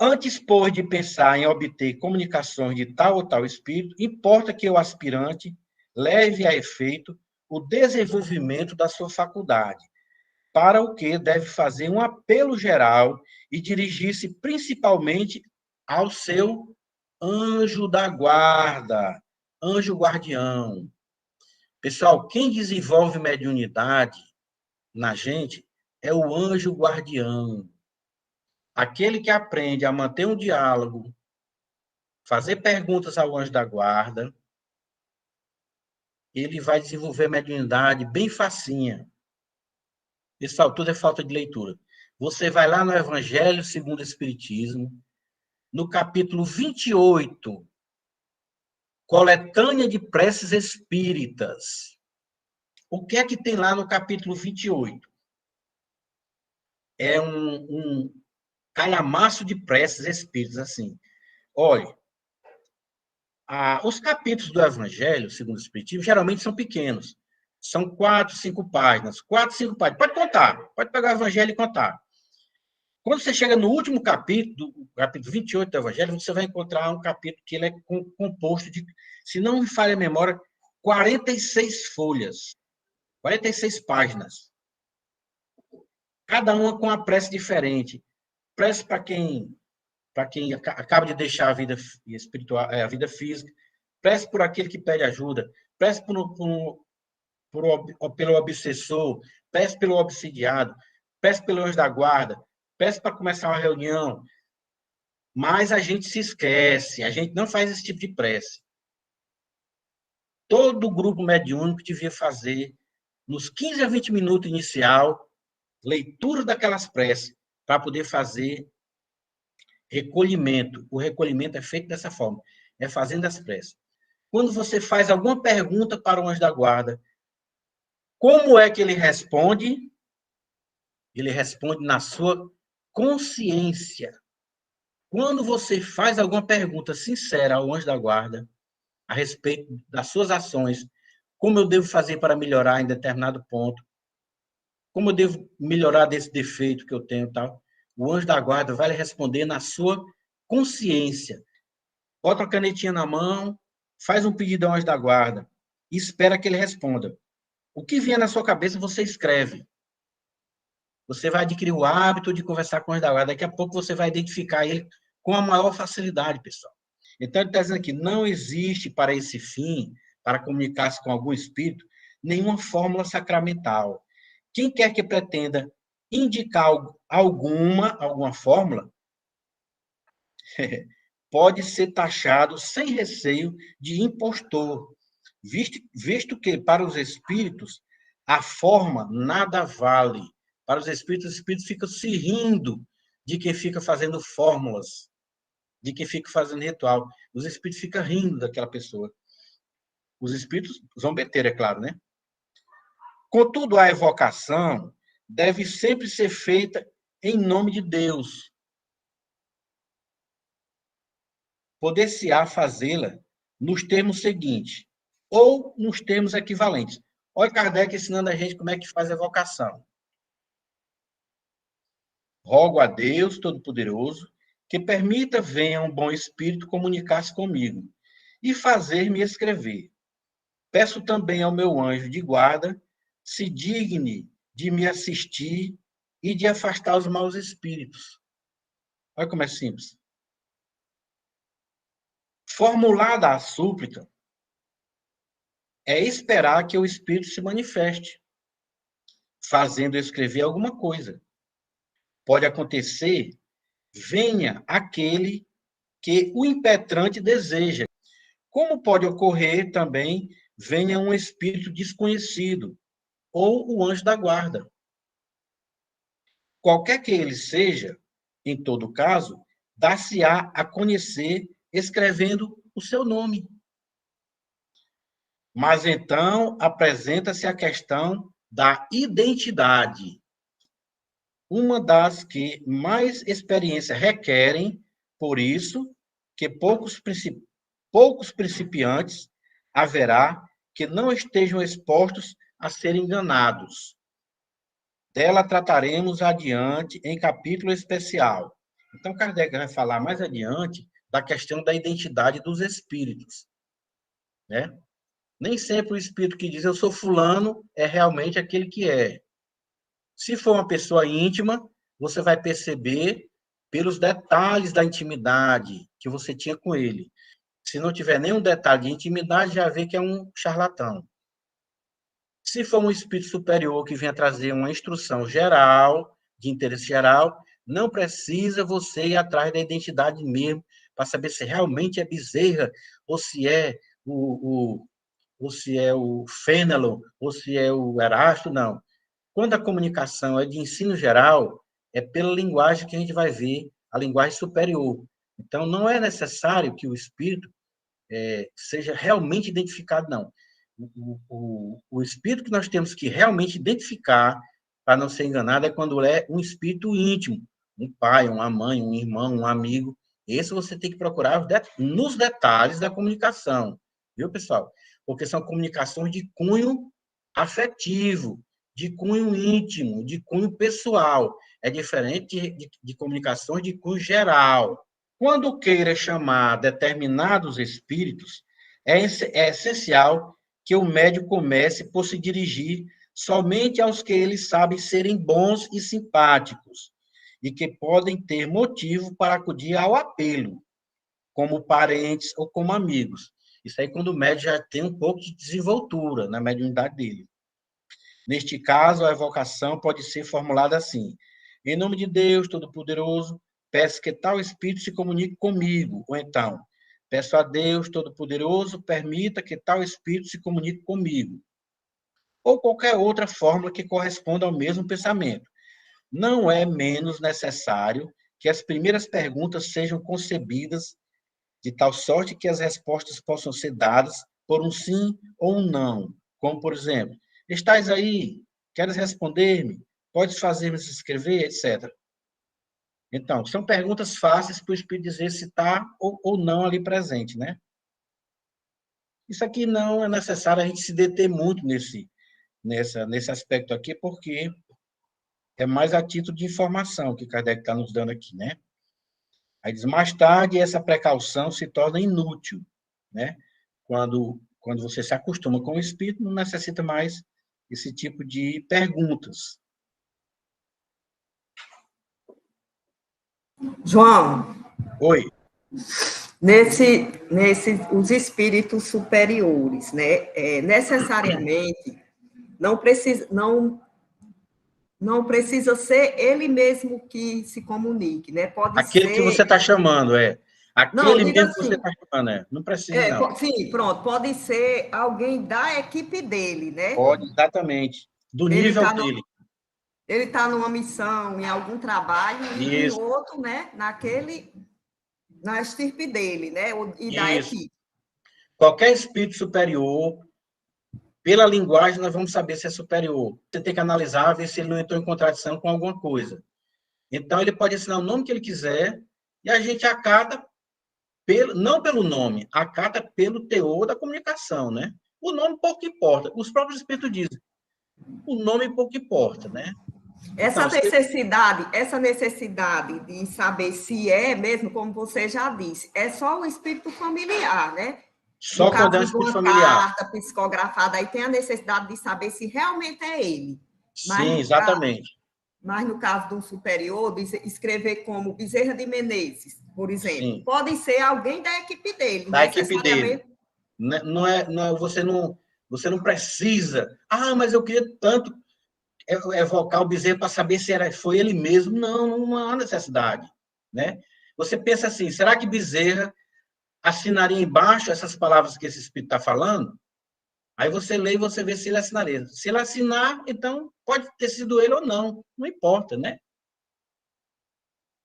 Antes, pois, de pensar em obter comunicações de tal ou tal espírito, importa que o aspirante leve a efeito o desenvolvimento da sua faculdade, para o que deve fazer um apelo geral e dirigir-se principalmente ao seu anjo da guarda, anjo guardião. Pessoal, quem desenvolve mediunidade na gente é o anjo guardião. Aquele que aprende a manter um diálogo, fazer perguntas ao anjo da guarda, ele vai desenvolver mediunidade bem facinha. Pessoal, tudo é falta de leitura. Você vai lá no Evangelho segundo o Espiritismo, no capítulo 28, Coletânea de Preces Espíritas. O que é que tem lá no capítulo 28? É um calhamaço de preces espíritas, assim. Olha, os capítulos do Evangelho, segundo o Espiritismo, geralmente são pequenos. São 4, 5 páginas. 4, 5 páginas. Pode contar. Pode pegar o Evangelho e contar. Quando você chega no último capítulo, capítulo 28 do Evangelho, você vai encontrar um capítulo que ele é composto de, se não me falha a memória, 46 folhas. 46 páginas. Cada uma com uma prece diferente. Prece para quem acaba de deixar a vida espiritual, a vida física, prece por aquele que pede ajuda, prece pelo obsessor, prece pelo obsidiado, prece pelo anjo da guarda, prece para começar uma reunião. Mas a gente se esquece, a gente não faz esse tipo de prece. Todo grupo mediúnico devia fazer, nos 15 a 20 minutos inicial, leitura daquelas preces, para poder fazer recolhimento. O recolhimento é feito dessa forma, é fazendo as preces. Quando você faz alguma pergunta para o anjo da guarda, como é que ele responde? Ele responde na sua consciência. Quando você faz alguma pergunta sincera ao anjo da guarda, a respeito das suas ações, como eu devo fazer para melhorar em determinado ponto, como eu devo melhorar desse defeito que eu tenho, tal, o anjo da guarda vai lhe responder na sua consciência. Bota a canetinha na mão, faz um pedido ao anjo da guarda e espera que ele responda. O que vier na sua cabeça, você escreve. Você vai adquirir o hábito de conversar com o anjo da guarda. Daqui a pouco você vai identificar ele com a maior facilidade, pessoal. Então, ele está dizendo aqui, não existe para esse fim, para comunicar-se com algum espírito, nenhuma fórmula sacramental. Quem quer que pretenda indicar alguma fórmula, pode ser taxado sem receio de impostor, visto que, para os espíritos, a forma nada vale. Para os espíritos ficam se rindo de quem fica fazendo fórmulas, de quem fica fazendo ritual. Os espíritos ficam rindo daquela pessoa. Os espíritos zombeteiros, é claro, né? Contudo, a evocação deve sempre ser feita em nome de Deus. Poder-se-á fazê-la nos termos seguintes, ou nos termos equivalentes. Olha Kardec ensinando a gente como é que faz a evocação. Rogo a Deus Todo-Poderoso que permita venha um bom espírito comunicar-se comigo e fazer-me escrever. Peço também ao meu anjo de guarda se digne de me assistir e de afastar os maus espíritos. Olha como é simples. Formulada a súplica, é esperar que o espírito se manifeste, fazendo escrever alguma coisa. Pode acontecer, venha aquele que o impetrante deseja. Como pode ocorrer também, venha um espírito desconhecido, ou o anjo da guarda. Qualquer que ele seja, em todo caso, dar-se-á a conhecer escrevendo o seu nome. Mas então apresenta-se a questão da identidade, uma das que mais experiência requerem, por isso que poucos principiantes haverá que não estejam expostos a serem enganados. Dela trataremos adiante em capítulo especial. Então, Kardec vai falar mais adiante da questão da identidade dos espíritos, né? Nem sempre o espírito que diz eu sou fulano é realmente aquele que é. Se for uma pessoa íntima, você vai perceber pelos detalhes da intimidade que você tinha com ele. Se não tiver nenhum detalhe de intimidade, já vê que é um charlatão. Se for um espírito superior que venha trazer uma instrução geral, de interesse geral, não precisa você ir atrás da identidade mesmo, para saber se realmente é Bezerra, ou se é ou se é o Fénelon, ou se é o Erasto, não. Quando a comunicação é de ensino geral, é pela linguagem que a gente vai ver, a linguagem superior. Então, não é necessário que o espírito seja realmente identificado, não. O espírito que nós temos que realmente identificar, para não ser enganado, é quando é um espírito íntimo, um pai, uma mãe, um irmão, um amigo. Esse você tem que procurar nos detalhes da comunicação, viu, pessoal? Porque são comunicações de cunho afetivo, de cunho íntimo, de cunho pessoal. É diferente de comunicações de cunho geral. Quando queira chamar determinados espíritos, é essencial que o médium comece por se dirigir somente aos que eles sabem serem bons e simpáticos, e que podem ter motivo para acudir ao apelo, como parentes ou como amigos. Isso aí quando o médium já tem um pouco de desenvoltura na mediunidade dele. Neste caso, a evocação pode ser formulada assim: em nome de Deus Todo-Poderoso, peço que tal espírito se comunique comigo. Ou então, peço a Deus Todo-Poderoso, permita que tal espírito se comunique comigo. Ou qualquer outra fórmula que corresponda ao mesmo pensamento. Não é menos necessário que as primeiras perguntas sejam concebidas de tal sorte que as respostas possam ser dadas por um sim ou um não. Como, por exemplo, estás aí? Queres responder-me? Podes fazer-me se inscrever, etc. Então, são perguntas fáceis para o Espírito dizer se está ou não ali presente, né? Isso aqui não é necessário a gente se deter muito nesse aspecto aqui, porque é mais a título de informação que Kardec está nos dando aqui, né? Aí diz, mais tarde, essa precaução se torna inútil, né? Quando você se acostuma com o espírito, não necessita mais esse tipo de perguntas. João, Oi. os espíritos superiores, né? Necessariamente não precisa ser ele mesmo que se comunique, né? Pode Aquele que você ser. está chamando, Não, aquele diga mesmo que você assim. está chamando, não precisa, não. Sim, pronto, pode ser alguém da equipe dele, né? Pode, exatamente. Do Ele nível está dele. ele tá numa missão, em algum trabalho, e em Isso, outro, né? Na estirpe dele, né? E da isso. equipe. Qualquer espírito superior, pela linguagem, nós vamos saber se é superior. Você tem que analisar, ver se ele não entrou em contradição com alguma coisa. Então, ele pode assinar o nome que ele quiser, e a gente acata, não pelo nome, acata pelo teor da comunicação, né? O nome pouco importa. Os próprios espíritos dizem, o nome pouco importa, né? Então, Essa necessidade de saber se é mesmo, como você já disse, é só o espírito familiar, né? No só quando é um caso de espírito uma familiar. carta psicografada, aí tem a necessidade de saber se realmente é ele. Mas Sim, exatamente. Mas no caso de um superior, escrever como Bezerra de Menezes, por exemplo, Sim, pode ser alguém da equipe dele, da equipe dele. necessariamente. Você não precisa. Ah, mas eu queria tanto evocar o Bezerra para saber se foi ele mesmo. Não, não há necessidade, né? Você pensa assim, será que Bezerra assinaria embaixo essas palavras que esse espírito está falando? Aí você lê e você vê se ele assinaria. Se ele assinar, então pode ter sido ele ou não, não importa, né?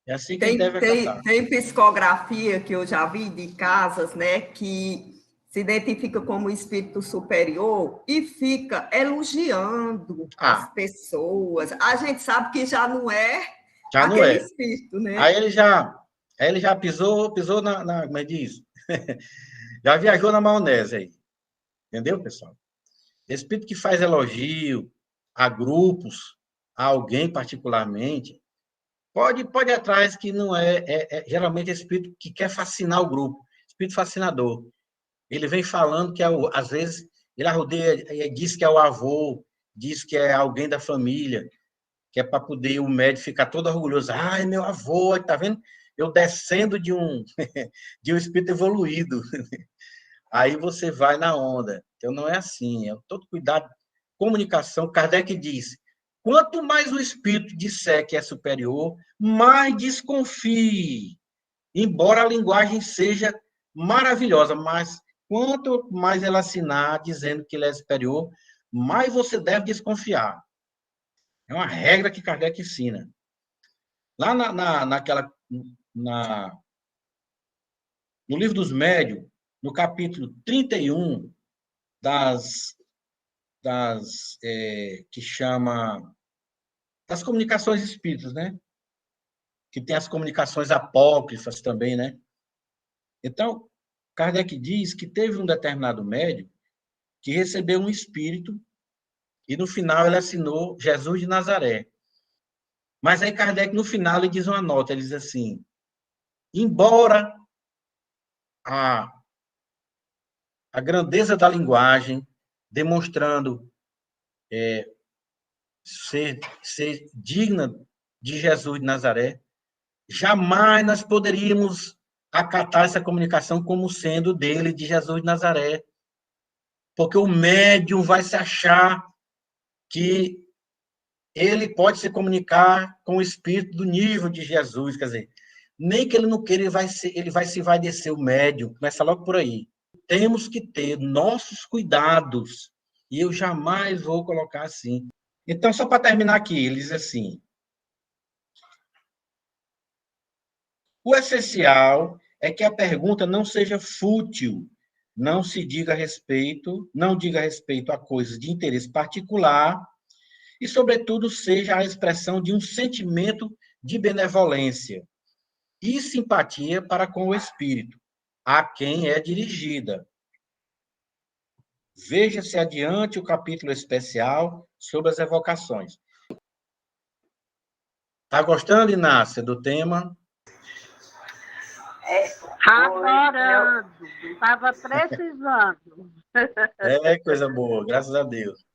É assim que a gente deve acatar. Tem psicografia que eu já vi de casas, né, que se identifica como espírito superior e fica elogiando as pessoas. A gente sabe que já não é Já não aquele é. espírito, né? Aí ele já pisou como é que diz? Já viajou na maionese aí. Entendeu, pessoal? Espírito que faz elogio a grupos, a alguém particularmente, Pode ir atrás, que não geralmente é espírito que quer fascinar o grupo, espírito fascinador. Ele vem falando que, às vezes, ele arrodeia, diz que é o avô, diz que é alguém da família, que é para poder o médico ficar todo orgulhoso. Ai, meu avô, tá vendo? Eu descendo de um espírito evoluído. Aí você vai na onda. Então, não é assim. É todo cuidado. Comunicação, Kardec diz, quanto mais o espírito disser que é superior, mais desconfie. Embora a linguagem seja maravilhosa, mas quanto mais ela assinar dizendo que ele é superior, mais você deve desconfiar. É uma regra que Kardec ensina. Lá no Livro dos Médiuns, no capítulo 31, que chama das comunicações espíritas, né? Que tem as comunicações apócrifas também, né? Então, Kardec diz que teve um determinado médium que recebeu um espírito e, no final, ele assinou Jesus de Nazaré. Mas aí Kardec, no final, ele diz uma nota, ele diz assim, embora a grandeza da linguagem, demonstrando ser digna de Jesus de Nazaré, jamais nós poderíamos acatar essa comunicação como sendo dele, de Jesus de Nazaré, porque o médium vai se achar que ele pode se comunicar com o espírito do nível de Jesus, quer dizer, nem que ele não queira, ele vai se envaidecer o médium, começa logo por aí. Temos que ter nossos cuidados, e eu jamais vou colocar assim. Então, só para terminar aqui, ele diz assim, o essencial é que a pergunta não seja fútil, não diga respeito a coisas de interesse particular e, sobretudo, seja a expressão de um sentimento de benevolência e simpatia para com o espírito, a quem é dirigida. Veja-se adiante o capítulo especial sobre as evocações. Está gostando, Inácia, do tema? Adorando, estava precisando. É coisa boa, graças a Deus.